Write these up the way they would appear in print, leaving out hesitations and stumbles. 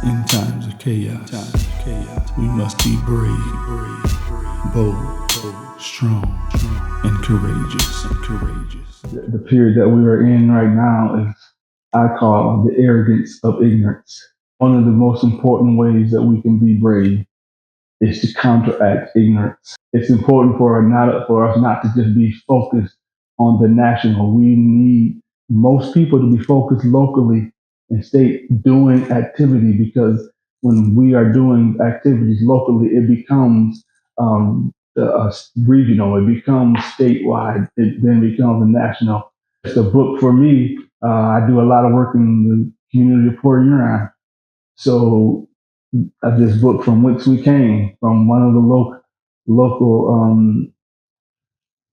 In times of chaos, we must be brave, bold, strong, and courageous. The period that we are in right now is, I call, the arrogance of ignorance. One of the most important ways that we can be brave is to counteract ignorance. It's important for us not to just be focused on the national. We need most people to be focused locally and stay doing activity, because when we are doing activities locally, it becomes regional, it becomes statewide, it then becomes a national. It's a book for me. I do a lot of work in the community of Port Huron. So this book, From Whence We Came, from one of the local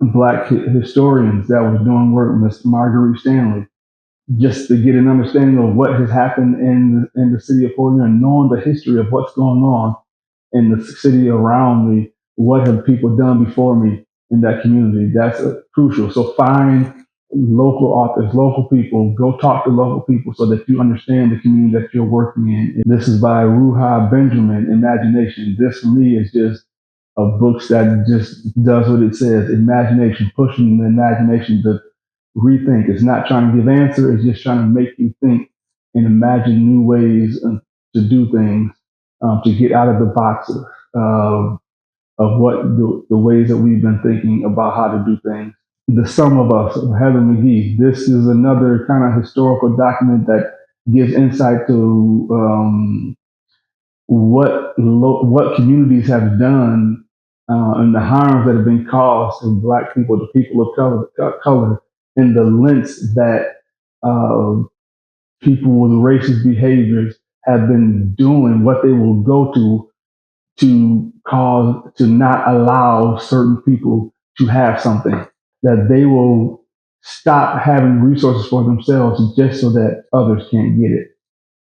black historians that was doing work, Miss Marguerite Stanley, just to get an understanding of what has happened in the city of Port Huron, knowing the history of what's going on in the city around me. What have people done before me in that community? That's crucial. So find local authors, local people, go talk to local people so that you understand the community that you're working in. This is by Ruha Benjamin, Imagination. This for me is just a book that just does what it says, imagination, pushing the imagination to rethink. It's not trying to give answer, it's just trying to make you think and imagine new ways to do things, to get out of the boxes of what the ways that we've been thinking about how to do things. The Sum of Us, of Heather McGee. This is another kind of historical document that gives insight to what communities have done and the harms that have been caused to Black people, to people of color, and the lengths that people with racist behaviors have been doing, what they will go to not allow certain people to have something, that they will stop having resources for themselves just so that others can't get it.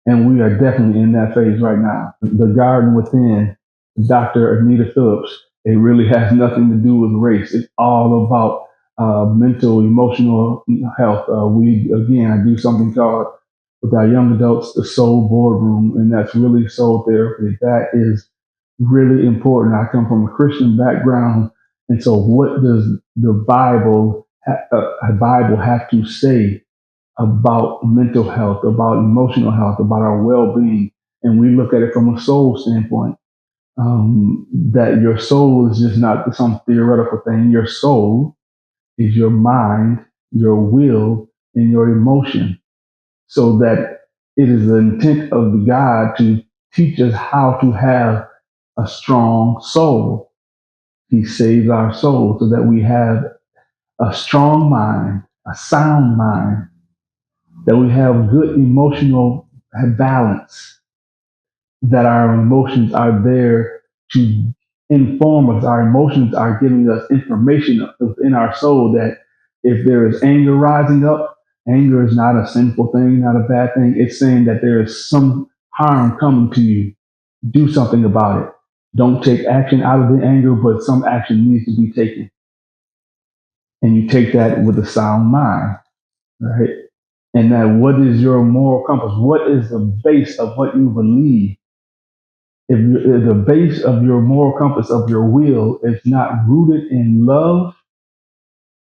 And we are definitely in that phase right now. The Garden Within, Dr. Anita Phillips, it really has nothing to do with race. It's all about mental, emotional health. I do something called, with our young adults, the Soul Boardroom, and that's really soul therapy. That is really important. I come from a Christian background, and so what does the Bible have to say about mental health, about emotional health, about our well-being? And we look at it from a soul standpoint. That your soul is just not some theoretical thing. Your soul is your mind, your will, and your emotion. So that it is the intent of the God to teach us how to have a strong soul. He saves our soul so that we have a strong mind, a sound mind, that we have good emotional balance, that our emotions are there to inform us. Our emotions are giving us information within our soul that if there is anger rising up, anger is not a sinful thing, not a bad thing. It's saying that there is some harm coming to you. Do something about it. Don't take action out of the anger, but some action needs to be taken. And you take that with a sound mind, right? And that, what is your moral compass? What is the base of what you believe? If the base of your moral compass, of your will, is not rooted in love,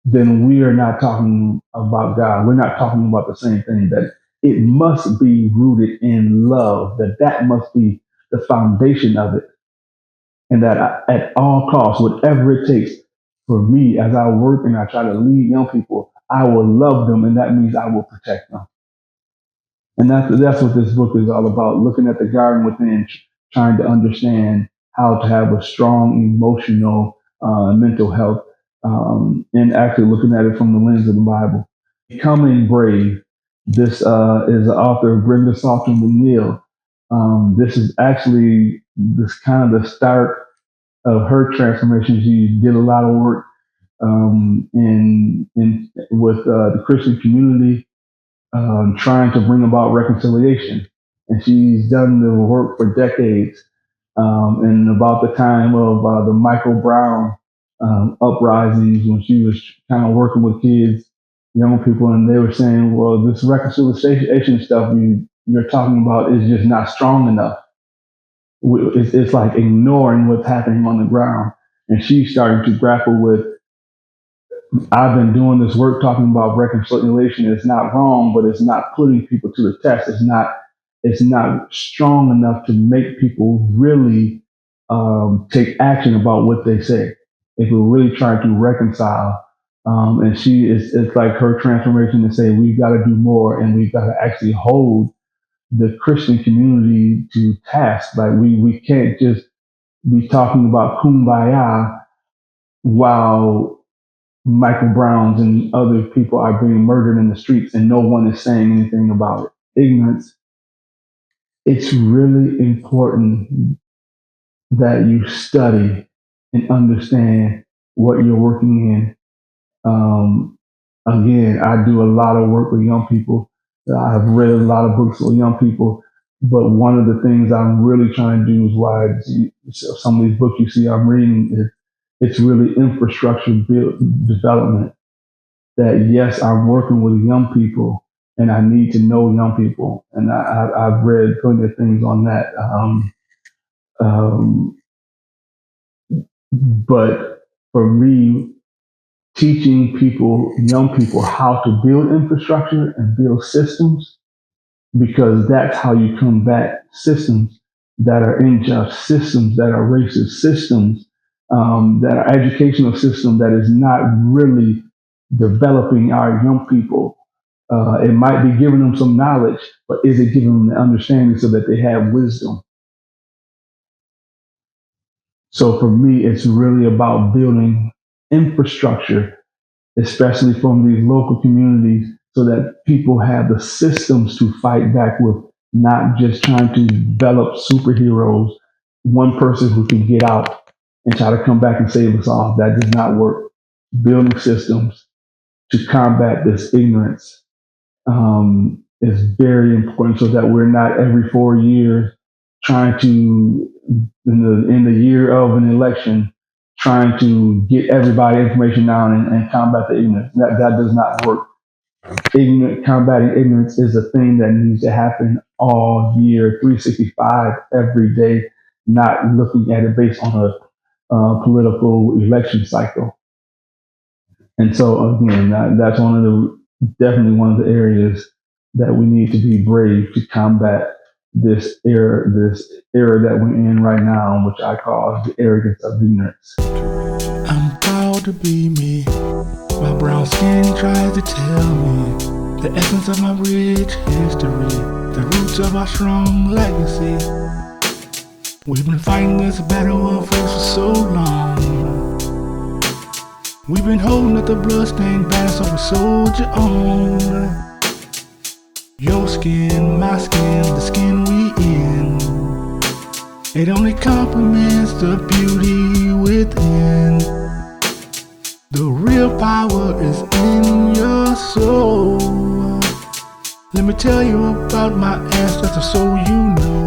then we are not talking about God. We're not talking about the same thing. That it must be rooted in love, that must be the foundation of it. And that at all costs, whatever it takes for me, as I work and I try to lead young people, I will love them, and that means I will protect them. And that's what this book is all about, looking at the garden within, trying to understand how to have a strong emotional, mental health, and actually looking at it from the lens of the Bible. Becoming Brave. This is the author, Brenda Salton McNeil. This is actually this kind of the start of her transformation. She did a lot of work with the Christian community, trying to bring about reconciliation. And she's done the work for decades. And about the time of the Michael Brown uprisings, when she was kind of working with kids, young people, and they were saying, well, this reconciliation stuff, you're talking about is just not strong enough. It's like ignoring what's happening on the ground. And she's starting to grapple with, I've been doing this work talking about reconciliation. It's not wrong, but it's not putting people to the test. It's not strong enough to make people really take action about what they say. If we're really trying to reconcile, and it's like her transformation to say we've got to do more, and we've got to actually hold the Christian community to task. Like we can't just be talking about kumbaya while Michael Browns and other people are being murdered in the streets and no one is saying anything about it. Ignorance. It's really important that you study and understand what you're working in. Again, I do a lot of work with young people. I've read a lot of books with young people, but one of the things I'm really trying to do is why some of these books you see I'm reading is it's really infrastructure development. That yes, I'm working with young people, and I need to know young people, and I've read plenty of things on that. Um, but for me, teaching people, young people, how to build infrastructure and build systems, because that's how you combat systems that are unjust, systems that are racist, systems that are educational system that is not really developing our young people. It might be giving them some knowledge, but is it giving them the understanding so that they have wisdom? So for me, it's really about building infrastructure, especially from these local communities, so that people have the systems to fight back with, not just trying to develop superheroes, one person who can get out and try to come back and save us all. That does not work. Building systems to combat this ignorance is very important, so that we're not every 4 years trying to, in the year of an election, trying to get everybody information down and combat the ignorance. That does not work. Combating ignorance is a thing that needs to happen all year, 365, every day, not looking at it based on a political election cycle. And so again, that's definitely one of the areas that we need to be brave to combat this era that we're in right now, which I call the arrogance of ignorance. I'm proud to be me. My brown skin tries to tell me the essence of my rich history, the roots of our strong legacy. We've been fighting this battle of faith for so long. We've been holding up the bloodstained banner so we soldier on. Your skin, my skin, the skin we in. It only complements the beauty within. The real power is in your soul. Let me tell you about my ancestors so you know.